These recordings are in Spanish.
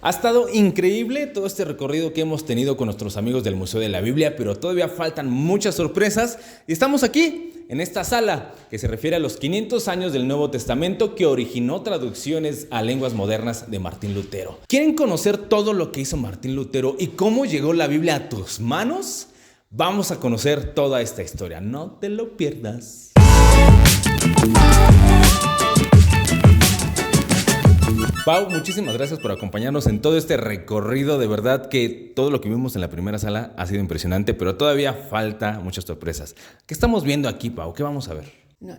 Ha estado increíble todo este recorrido que hemos tenido con nuestros amigos del Museo de la Biblia, pero todavía faltan muchas sorpresas y estamos aquí, en esta sala, que se refiere a los 500 años del Nuevo Testamento que originó traducciones a lenguas modernas de Martín Lutero. ¿Quieren conocer todo lo que hizo Martín Lutero y cómo llegó la Biblia a tus manos? Vamos a conocer toda esta historia, no te lo pierdas. Pau, muchísimas gracias por acompañarnos en todo este recorrido. De verdad que todo lo que vimos en la primera sala ha sido impresionante, pero todavía falta muchas sorpresas. ¿Qué estamos viendo aquí, Pau? ¿Qué vamos a ver?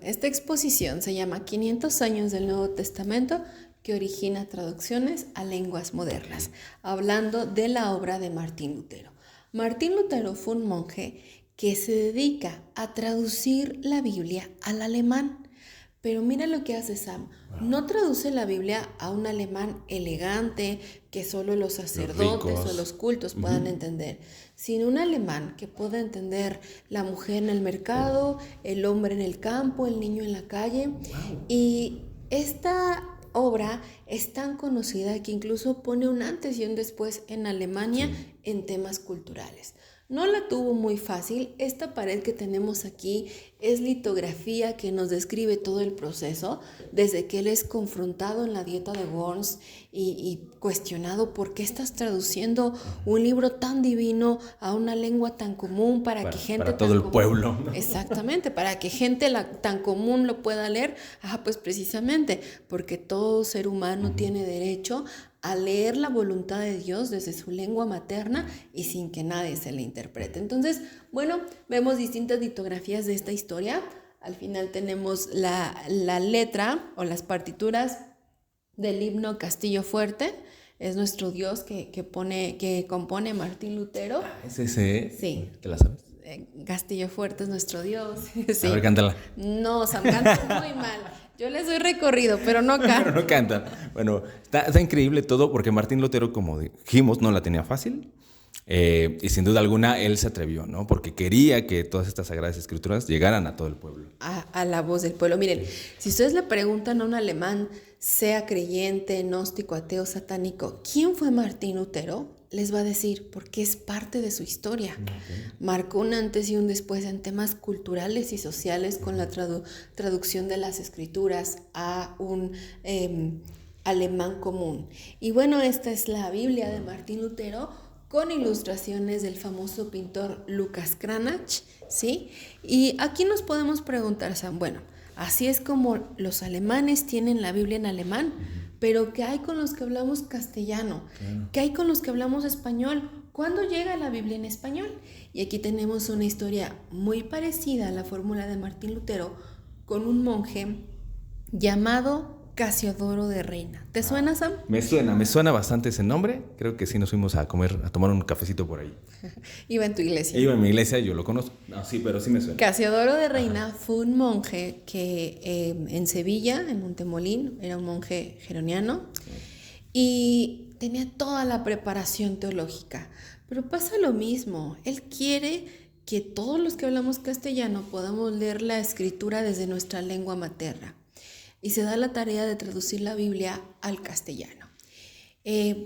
Esta exposición se llama 500 años del Nuevo Testamento que origina traducciones a lenguas modernas, hablando de la obra de Martín Lutero. Martín Lutero fue un monje que se dedica a traducir la Biblia al alemán. Pero mira lo que hace Sam. No traduce la Biblia a un alemán elegante que solo los sacerdotes o los cultos puedan entender, sino un alemán que pueda entender la mujer en el mercado, el hombre en el campo, el niño en la calle. Y esta obra es tan conocida que incluso pone un antes y un después en Alemania en temas culturales. No la tuvo muy fácil. Esta pared que tenemos aquí es litografía que nos describe todo el proceso, desde que él es confrontado en la dieta de Worms y cuestionado por qué estás traduciendo un libro tan divino a una lengua tan común para que gente para todo el pueblo, ¿no? Exactamente, para que gente tan común lo pueda leer. Pues precisamente porque todo ser humano tiene derecho a leer la voluntad de Dios desde su lengua materna y sin que nadie se le interprete. Entonces, vemos distintas litografías de esta historia. Al final tenemos la letra o las partituras del himno Castillo Fuerte. Es nuestro Dios que compone Martín Lutero. ¿Es ese? Sí. ¿Te la sabes? Castillo Fuerte es nuestro Dios. Sí. A ver, cántala. No, Sam, canta muy mal. Yo les doy recorrido, pero no canta. Pero no canta. Bueno, está increíble todo porque Martín Lutero, como dijimos, no la tenía fácil. Y sin duda alguna él se atrevió, ¿no? Porque quería que todas estas sagradas escrituras llegaran a todo el pueblo. A la voz del pueblo. Miren, si ustedes le preguntan a un alemán, sea creyente, gnóstico, ateo, satánico, ¿quién fue Martín Lutero? Les va a decir, porque es parte de su historia. Marcó un antes y un después en temas culturales y sociales con la traducción de las escrituras a un alemán común. Y esta es la Biblia de Martín Lutero con ilustraciones del famoso pintor Lucas Cranach, ¿sí? Y aquí nos podemos preguntar, Sam, así es como los alemanes tienen la Biblia en alemán, pero ¿qué hay con los que hablamos castellano? ¿Qué hay con los que hablamos español? ¿Cuándo llega la Biblia en español? Y aquí tenemos una historia muy parecida a la fórmula de Martín Lutero con un monje llamado Casiodoro de Reina. ¿Te suena, Sam? Me suena bastante ese nombre. Creo que sí nos fuimos a tomar un cafecito por ahí. Iba en tu iglesia. Iba en mi iglesia, yo lo conozco. No, sí, pero sí me suena. Casiodoro de Reina fue un monje que en Sevilla, en Montemolín, era un monje geroniano y tenía toda la preparación teológica. Pero pasa lo mismo. Él quiere que todos los que hablamos castellano podamos leer la escritura desde nuestra lengua materna. Y se da la tarea de traducir la Biblia al castellano.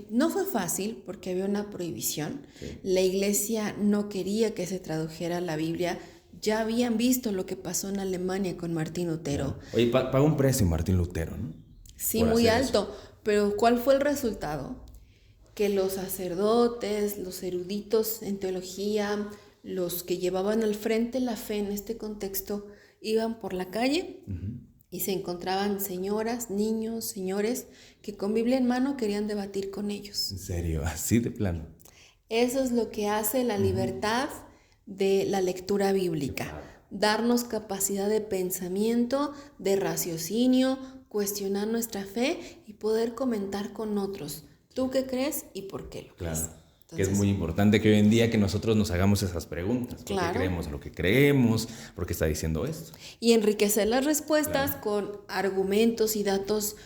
No fue fácil porque había una prohibición. Sí. La iglesia no quería que se tradujera la Biblia. Ya habían visto lo que pasó en Alemania con Martín Lutero. Oye, pagó un precio Martín Lutero, ¿no? Sí, muy alto. Pero ¿cuál fue el resultado? Que los sacerdotes, los eruditos en teología, los que llevaban al frente la fe en este contexto, iban por la calle y se encontraban señoras, niños, señores que con Biblia en mano querían debatir con ellos. ¿En serio? ¿Así de plano? Eso es lo que hace la libertad de la lectura bíblica. Darnos capacidad de pensamiento, de raciocinio, cuestionar nuestra fe y poder comentar con otros. ¿Tú qué crees y por qué lo crees? Claro. Entonces, que es muy importante que hoy en día que nosotros nos hagamos esas preguntas. ¿Por qué creemos lo que creemos? ¿Por qué está diciendo esto? Y enriquecer las respuestas con argumentos y datos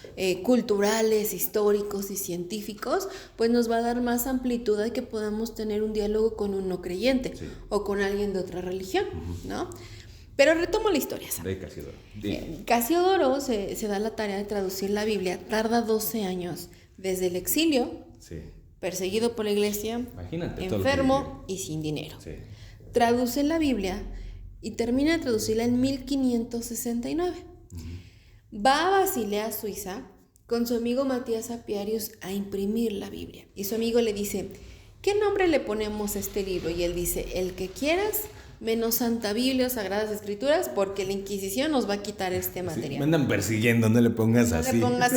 culturales, históricos y científicos, pues nos va a dar más amplitud de que podamos tener un diálogo con un no creyente o con alguien de otra religión, ¿no? Pero retomo la historia. De Casiodoro. Casiodoro se da la tarea de traducir la Biblia, tarda 12 años desde el exilio Sí. perseguido por la iglesia, Imagínate todo lo enfermo y sin dinero. Sí. Traduce la Biblia y termina de traducirla en 1569. Va a Basilea, Suiza, con su amigo Matías Apiarius a imprimir la Biblia. Y su amigo le dice, ¿qué nombre le ponemos a este libro? Y él dice, el que quieras, menos Santa Biblia o Sagradas Escrituras, porque la Inquisición nos va a quitar este material. Sí, me andan persiguiendo, no le pongas así. No le pongas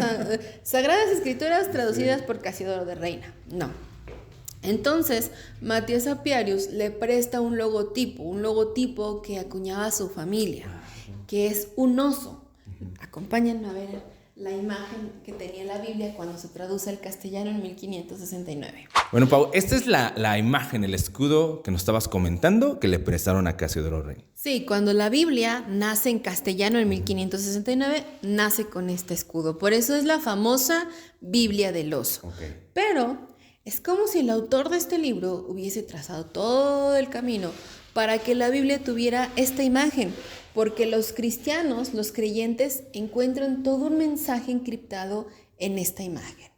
Sagradas Escrituras traducidas por Casiodoro de Reina. No. Entonces, Matías Apiarius le presta un logotipo que acuñaba su familia, que es un oso. Acompáñenme a ver la imagen que tenía la Biblia cuando se traduce al castellano en 1569. Bueno, Pau, esta es la imagen, el escudo que nos estabas comentando que le prestaron a Casiodoro Reina. Sí, cuando la Biblia nace en castellano en 1569, nace con este escudo. Por eso es la famosa Biblia del oso. Okay. Pero es como si el autor de este libro hubiese trazado todo el camino para que la Biblia tuviera esta imagen, porque los cristianos, los creyentes, encuentran todo un mensaje encriptado en esta imagen.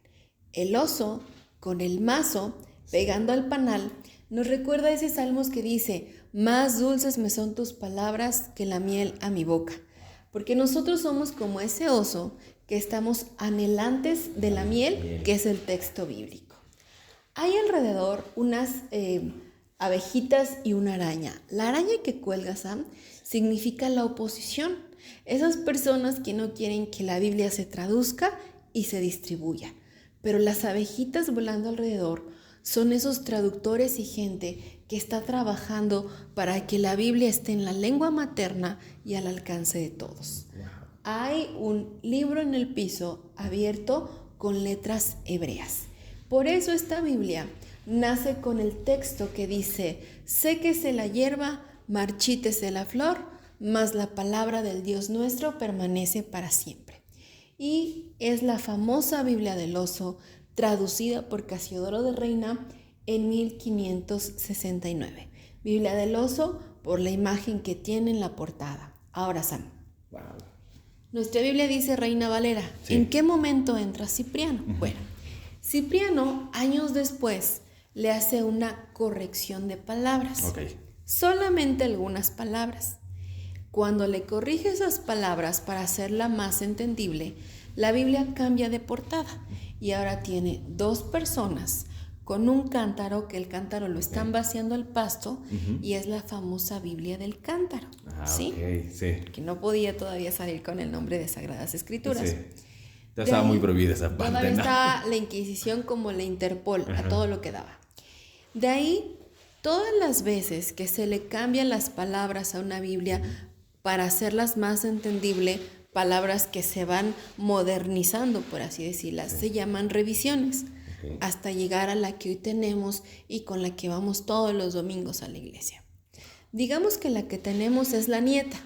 El oso, con el mazo, pegando al panal, nos recuerda ese salmos que dice, más dulces me son tus palabras que la miel a mi boca. Porque nosotros somos como ese oso que estamos anhelantes de la miel, que es el texto bíblico. Hay alrededor unas abejitas y una araña. La araña que cuelga, Sam, significa la oposición. Esas personas que no quieren que la Biblia se traduzca y se distribuya. Pero las abejitas volando alrededor son esos traductores y gente que está trabajando para que la Biblia esté en la lengua materna y al alcance de todos. Hay un libro en el piso abierto con letras hebreas. Por eso esta Biblia nace con el texto que dice, séquese la hierba, marchítese la flor, mas la palabra del Dios nuestro permanece para siempre. Y es la famosa Biblia del oso, traducida por Casiodoro de Reina en 1569. Biblia del oso por la imagen que tiene en la portada. Ahora, Sam. Wow. Nuestra Biblia dice Reina Valera. Sí. ¿En qué momento entra Cipriano? Bueno, Cipriano, años después, le hace una corrección de palabras. Okay. Solamente algunas palabras. Cuando le corrige esas palabras para hacerla más entendible, la Biblia cambia de portada y ahora tiene dos personas con un cántaro, que el cántaro lo están vaciando al pasto, y es la famosa Biblia del cántaro. ¿Sí? Okay, sí. Que no podía todavía salir con el nombre de Sagradas Escrituras. Sí. Ya estaba muy prohibida esa parte. Todavía está la Inquisición como la Interpol, a todo lo que daba. De ahí, todas las veces que se le cambian las palabras a una Biblia para hacerlas más entendible, palabras que se van modernizando, por así decirlas, se llaman revisiones, hasta llegar a la que hoy tenemos y con la que vamos todos los domingos a la iglesia. Digamos que la que tenemos es la nieta,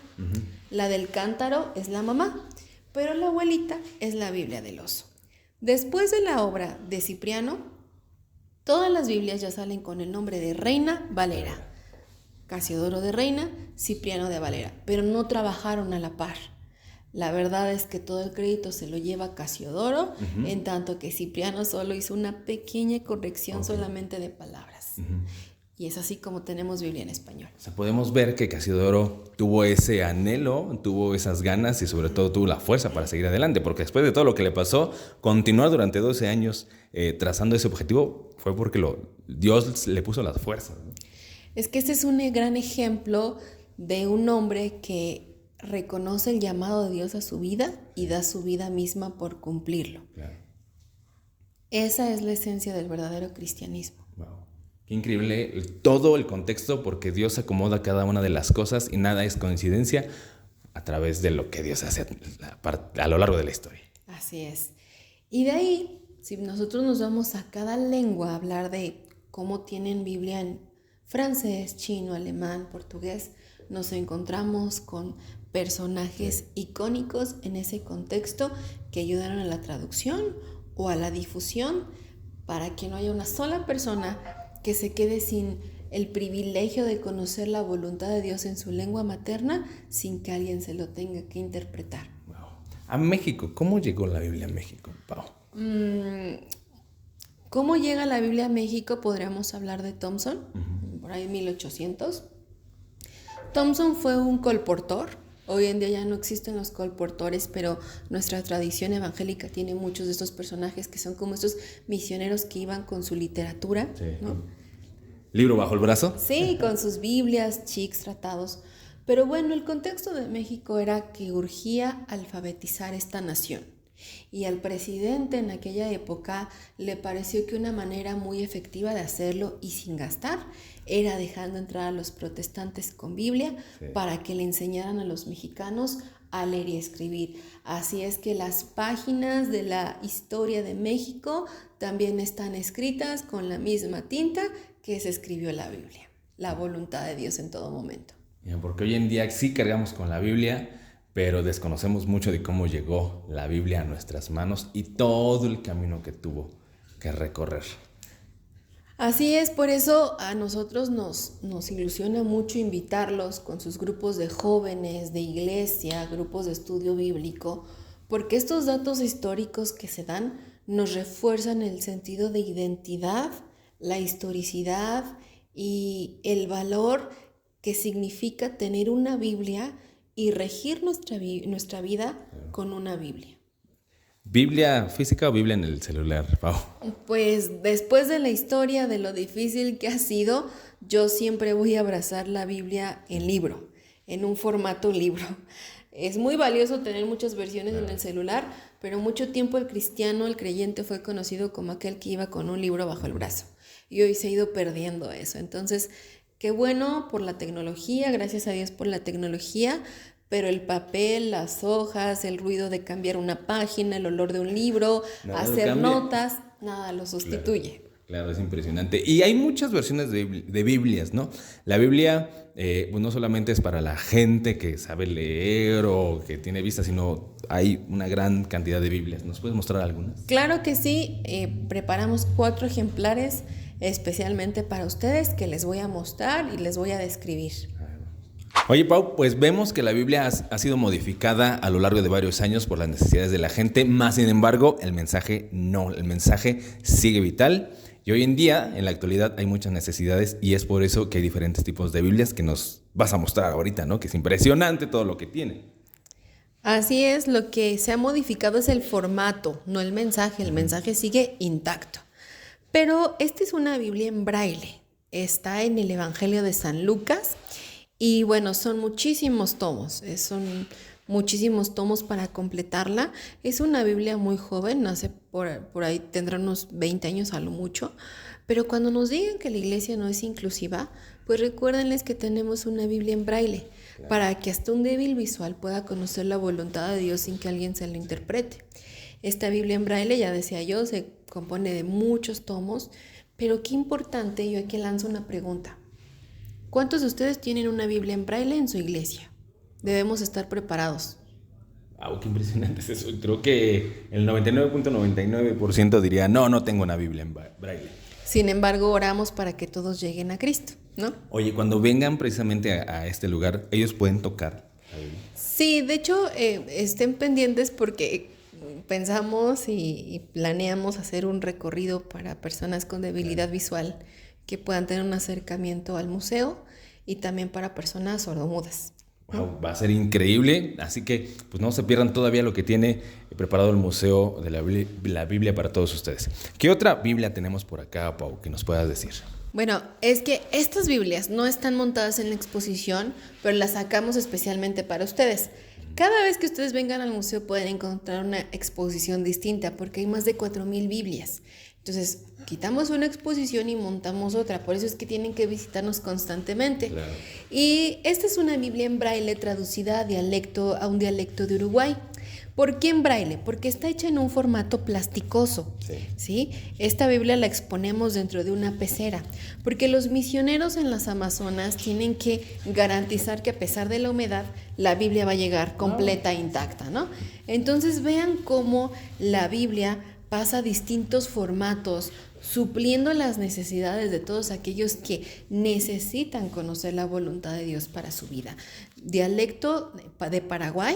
la del cántaro es la mamá, pero la abuelita es la Biblia del oso. Después de la obra de Cipriano, todas las Biblias ya salen con el nombre de Reina Valera. Casiodoro de Reina, Cipriano de Valera, pero no trabajaron a la par. La verdad es que todo el crédito se lo lleva Casiodoro, en tanto que Cipriano solo hizo una pequeña corrección solamente de palabras. Y es así como tenemos Biblia en español. O sea, podemos ver que Casiodoro tuvo ese anhelo, tuvo esas ganas y sobre todo tuvo la fuerza para seguir adelante, porque después de todo lo que le pasó, continuar durante 12 años trazando ese objetivo fue porque Dios le puso las fuerzas, ¿no? Es que este es un gran ejemplo de un hombre que reconoce el llamado de Dios a su vida y da su vida misma por cumplirlo. Claro. Esa es la esencia del verdadero cristianismo. Wow. Qué increíble todo el contexto, porque Dios acomoda cada una de las cosas y nada es coincidencia a través de lo que Dios hace a lo largo de la historia. Así es. Y de ahí, si nosotros nos vamos a cada lengua a hablar de cómo tienen Biblia en francés, chino, alemán, portugués, nos encontramos con personajes icónicos en ese contexto que ayudaron a la traducción o a la difusión para que no haya una sola persona que se quede sin el privilegio de conocer la voluntad de Dios en su lengua materna sin que alguien se lo tenga que interpretar. Wow. A México, ¿cómo llegó la Biblia a México, Pau? ¿Cómo llega la Biblia a México? Podríamos hablar de Thompson, por ahí 1800. Thompson fue un colportor. Hoy en día ya no existen los colportores, pero nuestra tradición evangélica tiene muchos de estos personajes que son como estos misioneros que iban con su literatura, Sí. ¿no? ¿Libro bajo el brazo? Sí, con sus Biblias, chics, tratados. Pero bueno, el contexto de México era que urgía alfabetizar esta nación. Y al presidente en aquella época le pareció que una manera muy efectiva de hacerlo y sin gastar era dejando entrar a los protestantes con Biblia para que le enseñaran a los mexicanos a leer y escribir. Así es que las páginas de la historia de México también están escritas con la misma tinta que se escribió la Biblia. La voluntad de Dios en todo momento. Porque hoy en día sí cargamos con la Biblia, pero desconocemos mucho de cómo llegó la Biblia a nuestras manos y todo el camino que tuvo que recorrer. Así es, por eso a nosotros nos ilusiona mucho invitarlos con sus grupos de jóvenes, de iglesia, grupos de estudio bíblico, porque estos datos históricos que se dan nos refuerzan el sentido de identidad, la historicidad y el valor que significa tener una Biblia y regir nuestra vida con una Biblia. ¿Biblia física o Biblia en el celular, Pau? Pues después de la historia, de lo difícil que ha sido, yo siempre voy a abrazar la Biblia en libro, en un formato libro. Es muy valioso tener muchas versiones en el celular, pero mucho tiempo el cristiano, el creyente, fue conocido como aquel que iba con un libro bajo el brazo. Y hoy se ha ido perdiendo eso. Entonces, qué bueno por la tecnología, gracias a Dios por la tecnología, pero el papel, las hojas, el ruido de cambiar una página, el olor de un libro, hacer notas, nada lo sustituye. Claro, es impresionante. Y hay muchas versiones de Biblias, ¿no? La Biblia pues no solamente es para la gente que sabe leer o que tiene vista, sino hay una gran cantidad de Biblias. ¿Nos puedes mostrar algunas? Claro que sí, preparamos 4 ejemplares especialmente para ustedes que les voy a mostrar y les voy a describir. Oye, Pau, pues vemos que la Biblia ha sido modificada a lo largo de varios años por las necesidades de la gente, más sin embargo, el mensaje no, el mensaje sigue vital y hoy en día, en la actualidad, hay muchas necesidades y es por eso que hay diferentes tipos de Biblias que nos vas a mostrar ahorita, ¿no? Que es impresionante todo lo que tiene. Así es, lo que se ha modificado es el formato, no el mensaje sigue intacto. Pero esta es una Biblia en braille, está en el Evangelio de San Lucas. Y bueno, son muchísimos tomos, para completarla. Es una Biblia muy joven, nace por ahí, tendrá unos 20 años a lo mucho. Pero cuando nos digan que la iglesia no es inclusiva, pues recuérdenles que tenemos una Biblia en braille, para que hasta un débil visual pueda conocer la voluntad de Dios sin que alguien se lo interprete. Esta Biblia en braille, ya decía yo, se compone de muchos tomos, pero qué importante, yo aquí lanzo una pregunta. ¿Cuántos de ustedes tienen una Biblia en braille en su iglesia? Debemos estar preparados. Qué impresionante es eso. Creo que el 99.99% diría, no tengo una Biblia en braille. Sin embargo, oramos para que todos lleguen a Cristo, ¿no? Oye, cuando vengan precisamente a este lugar, ¿ellos pueden tocar la Biblia? Sí, de hecho, estén pendientes porque pensamos y planeamos hacer un recorrido para personas con debilidad visual que puedan tener un acercamiento al museo y también para personas sordomudas. Wow, va a ser increíble, así que pues no se pierdan todavía lo que tiene preparado el Museo de la Biblia para todos ustedes. ¿Qué otra Biblia tenemos por acá, Pau, que nos puedas decir? Bueno, es que estas Biblias no están montadas en la exposición, pero las sacamos especialmente para ustedes. Cada vez que ustedes vengan al museo pueden encontrar una exposición distinta porque hay más de 4,000 Biblias. Entonces, quitamos una exposición y montamos otra. Por eso es que tienen que visitarnos constantemente. Claro. Y esta es una Biblia en braille traducida a un dialecto de Uruguay. ¿Por qué en braille? Porque está hecha en un formato plasticoso. ¿Sí? Esta Biblia la exponemos dentro de una pecera. Porque los misioneros en las Amazonas tienen que garantizar que a pesar de la humedad, la Biblia va a llegar completa e intacta, ¿no? Entonces vean cómo la Biblia pasa a distintos formatos, supliendo las necesidades de todos aquellos que necesitan conocer la voluntad de Dios para su vida. Dialecto de Paraguay,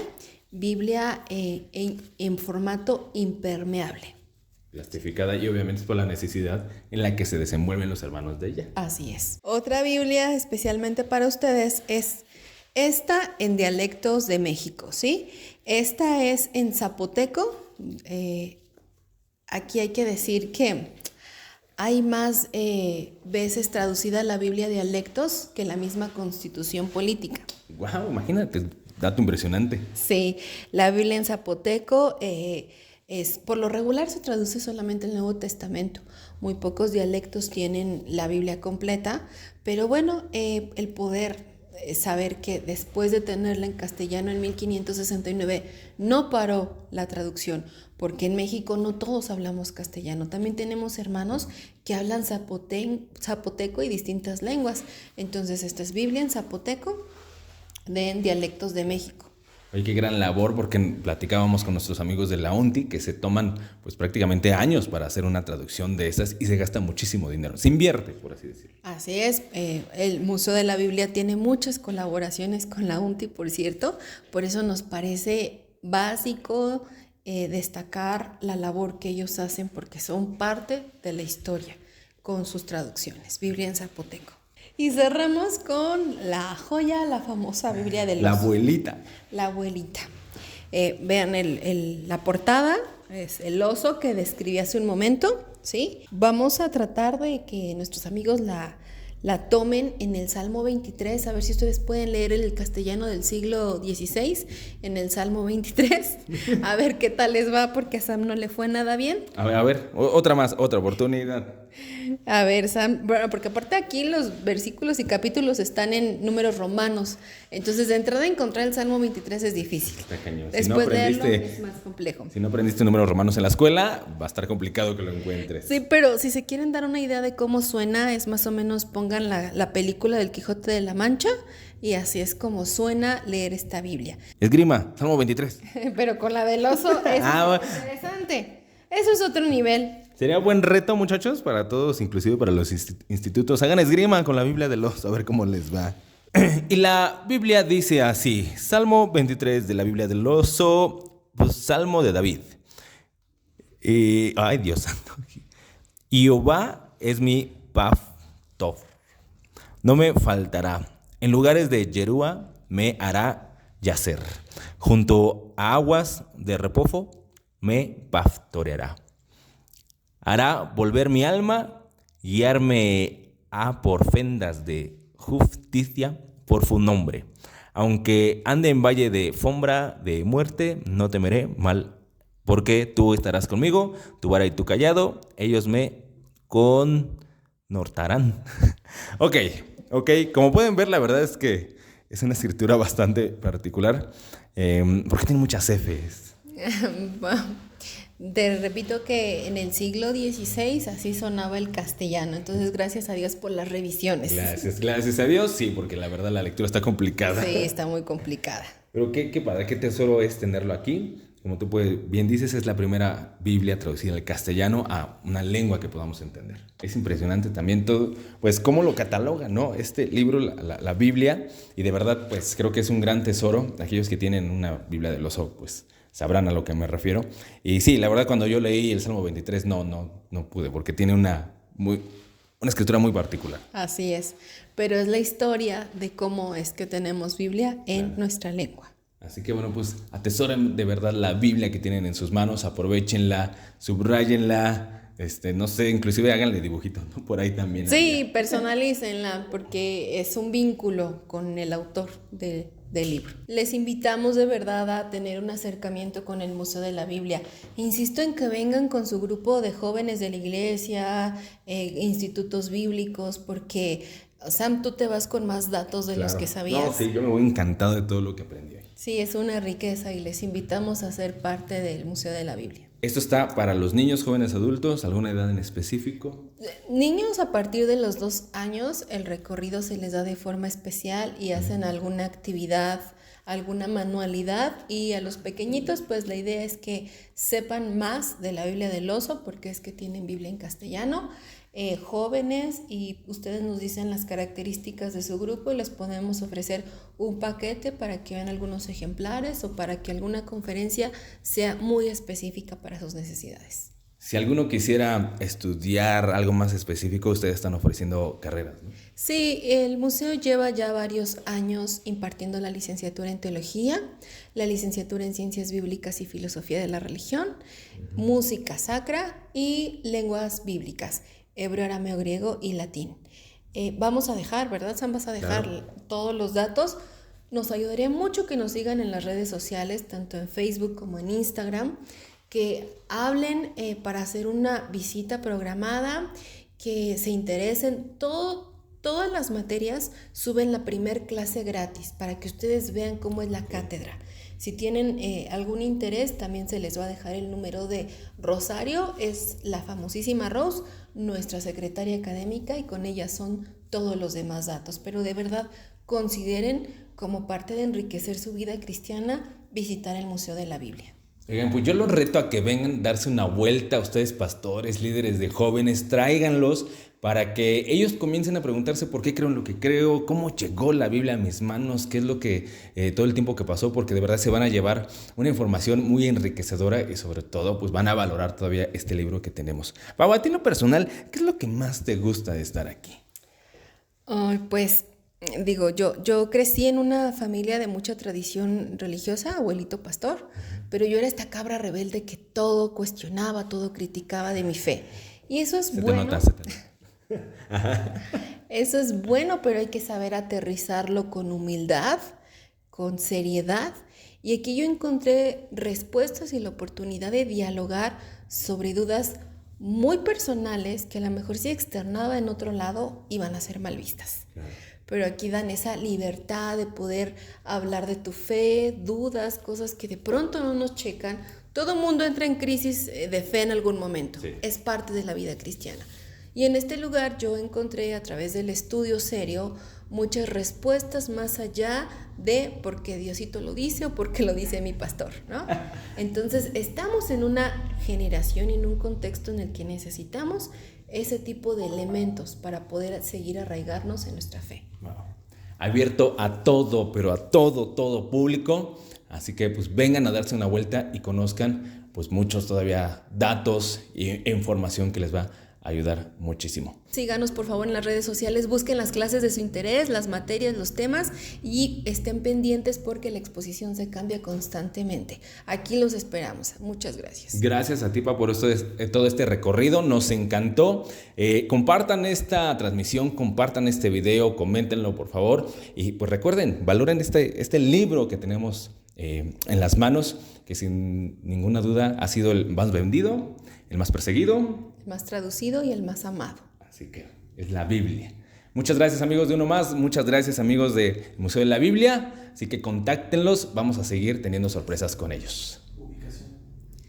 Biblia en formato impermeable. Plastificada, y obviamente es por la necesidad en la que se desenvuelven los hermanos de ella. Así es. Otra Biblia especialmente para ustedes es esta en dialectos de México, ¿sí? Esta es en zapoteco. Aquí hay que decir que hay más veces traducida la Biblia a dialectos que la misma Constitución política. Wow, imagínate, dato impresionante. Sí, la Biblia en zapoteco por lo regular se traduce solamente el Nuevo Testamento. Muy pocos dialectos tienen la Biblia completa, pero bueno, el poder saber que después de tenerla en castellano en 1569 no paró la traducción, porque en México no todos hablamos castellano. También tenemos hermanos que hablan zapoteco y distintas lenguas. Entonces esta es Biblia en zapoteco de dialectos de México. Oye, qué gran labor, porque platicábamos con nuestros amigos de la UNTI que se toman pues prácticamente años para hacer una traducción de esas y se gasta muchísimo dinero, se invierte, por así decirlo. Así es, el Museo de la Biblia tiene muchas colaboraciones con la UNTI, por cierto, por eso nos parece básico destacar la labor que ellos hacen, porque son parte de la historia con sus traducciones, Biblia en zapoteco. Y cerramos con la joya, la famosa Biblia del oso. La abuelita. La abuelita. Vean la portada, es el oso que describí hace un momento, ¿sí? Vamos a tratar de que nuestros amigos la tomen en el Salmo 23, a ver si ustedes pueden leer el castellano del siglo XVI en el Salmo 23, a ver qué tal les va, porque a Sam no le fue nada bien. A ver, otra oportunidad. A ver, Sam, bueno, porque aparte aquí los versículos y capítulos están en números romanos, entonces de entrada encontrar el Salmo 23 es difícil. Está cañón. Después de leerlo es más complejo. Si no aprendiste números romanos en la escuela, va a estar complicado que lo encuentres. Sí, pero si se quieren dar una idea de cómo suena, es más o menos pongan la película del Quijote de la Mancha y así es como suena leer esta Biblia. Esgrima, Salmo 23. Pero con la del oso es interesante. Eso es otro nivel. Sería buen reto, muchachos, para todos, inclusive para los institutos. Hagan esgrima con la Biblia del oso, a ver cómo les va. Y la Biblia dice así, Salmo 23 de la Biblia del oso, pues Salmo de David. Ay, Dios santo. Jehová es mi pastor, no me faltará. En lugares de yerúa me hará yacer. Junto a aguas de reposo me pastoreará. Hará volver mi alma, guiarme por sendas de justicia por su nombre. Aunque ande en valle de sombra de muerte, no temeré mal, porque tú estarás conmigo, tu vara y tu cayado, ellos me confortarán. Ok, como pueden ver, la verdad es que es una escritura bastante particular, porque tiene muchas Fs. Te repito que en el siglo XVI así sonaba el castellano, entonces gracias a Dios por las revisiones. Gracias a Dios, sí, porque la verdad la lectura está complicada. Sí, está muy complicada. Pero qué padre, qué tesoro es tenerlo aquí. Como tú bien dices, es la primera Biblia traducida al castellano a una lengua que podamos entender. Es impresionante también todo, pues cómo lo cataloga, ¿no? Este libro, la Biblia, y de verdad, pues creo que es un gran tesoro. Aquellos que tienen una Biblia del oso, pues sabrán a lo que me refiero. Y sí, la verdad, cuando yo leí el Salmo 23, no pude, porque tiene una escritura muy particular. Así es, pero es la historia de cómo es que tenemos Biblia en nuestra lengua. Así que bueno, pues atesoren de verdad la Biblia que tienen en sus manos, aprovechenla, subrayenla, no sé, inclusive háganle dibujitos, ¿no? Por ahí también. Sí, personalícenla porque es un vínculo con el autor del libro. Les invitamos de verdad a tener un acercamiento con el Museo de la Biblia. Insisto en que vengan con su grupo de jóvenes de la iglesia, institutos bíblicos, porque Sam, tú te vas con más datos de los que sabías. No, sí, yo me voy encantado de todo lo que aprendí hoy. Sí, es una riqueza y les invitamos a ser parte del Museo de la Biblia. ¿Esto está para los niños, jóvenes, adultos? ¿Alguna edad en específico? Niños a partir de los 2 años, el recorrido se les da de forma especial y hacen alguna actividad, alguna manualidad, y a los pequeñitos pues la idea es que sepan más de la Biblia del oso porque es que tienen Biblia en castellano. Jóvenes, y ustedes nos dicen las características de su grupo y les podemos ofrecer un paquete para que vean algunos ejemplares o para que alguna conferencia sea muy específica para sus necesidades. Si alguno quisiera estudiar algo más específico, ustedes están ofreciendo carreras, ¿no? Sí, el museo lleva ya varios años impartiendo la licenciatura en teología, la licenciatura en ciencias bíblicas y filosofía de la religión, música sacra y lenguas bíblicas, hebreo, arameo, griego y latín. Vamos a dejar, ¿verdad, Sam? Vas a dejar todos los datos. Nos ayudaría mucho que nos sigan en las redes sociales, tanto en Facebook como en Instagram, que hablen para hacer una visita programada, que se interesen. Todas las materias suben la primer clase gratis para que ustedes vean cómo es la cátedra. Si tienen algún interés, también se les va a dejar el número de Rosario, es la famosísima Rose, nuestra secretaria académica, y con ella son todos los demás datos. Pero de verdad, consideren como parte de enriquecer su vida cristiana visitar el Museo de la Biblia. Oigan, pues yo los reto a que vengan a darse una vuelta, ustedes pastores, líderes de jóvenes, tráiganlos para que ellos comiencen a preguntarse por qué creo en lo que creo, cómo llegó la Biblia a mis manos, qué es lo que todo el tiempo que pasó, porque de verdad se van a llevar una información muy enriquecedora y sobre todo pues van a valorar todavía este libro que tenemos. Pau, a ti en lo personal, ¿qué es lo que más te gusta de estar aquí? Pues digo, yo crecí en una familia de mucha tradición religiosa, abuelito pastor, pero yo era esta cabra rebelde que todo cuestionaba, todo criticaba de mi fe. Y eso es bueno. Se te nota. Eso es bueno, pero hay que saber aterrizarlo con humildad, con seriedad. Y aquí yo encontré respuestas y la oportunidad de dialogar sobre dudas muy personales que a lo mejor si externaba en otro lado iban a ser mal vistas. Claro. Pero aquí dan esa libertad de poder hablar de tu fe, dudas, cosas que de pronto no nos checan. Todo mundo entra en crisis de fe en algún momento. Sí. Es parte de la vida cristiana. Y en este lugar yo encontré a través del estudio serio muchas respuestas más allá de porque Diosito lo dice o porque lo dice mi pastor, ¿no? Entonces estamos en una generación y en un contexto en el que necesitamos ese tipo de elementos para poder seguir arraigarnos en nuestra fe. Wow. Abierto a todo, pero a todo público. Así que pues vengan a darse una vuelta y conozcan pues muchos todavía datos e información que les va a ayudar muchísimo. Síganos por favor en las redes sociales, busquen las clases de su interés, las materias, los temas y estén pendientes porque la exposición se cambia constantemente. Aquí los esperamos. Muchas gracias. Gracias a ti, Pa, por todo este recorrido. Nos encantó. Compartan esta transmisión, compartan este video, coméntenlo por favor. Y pues recuerden, valoren este libro que tenemos en las manos, que sin ninguna duda ha sido el más vendido, el más perseguido, el más traducido y el más amado. Así que es la Biblia. Muchas gracias amigos de Uno Más, muchas gracias amigos del Museo de la Biblia. Así que contáctenlos, vamos a seguir teniendo sorpresas con ellos. Ubicación.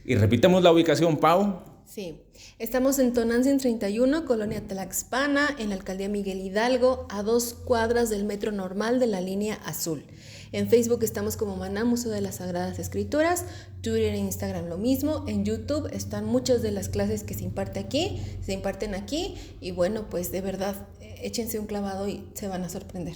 Y repitamos la ubicación, Pau. Sí, estamos en Tonantzin 31, Colonia Tlaxpana, en la Alcaldía Miguel Hidalgo, a 2 cuadras del metro normal de la línea azul. En Facebook estamos como Maná, Museo de las Sagradas Escrituras, Twitter e Instagram lo mismo, en YouTube están muchas de las clases que se imparten aquí y bueno, pues de verdad, échense un clavado y se van a sorprender.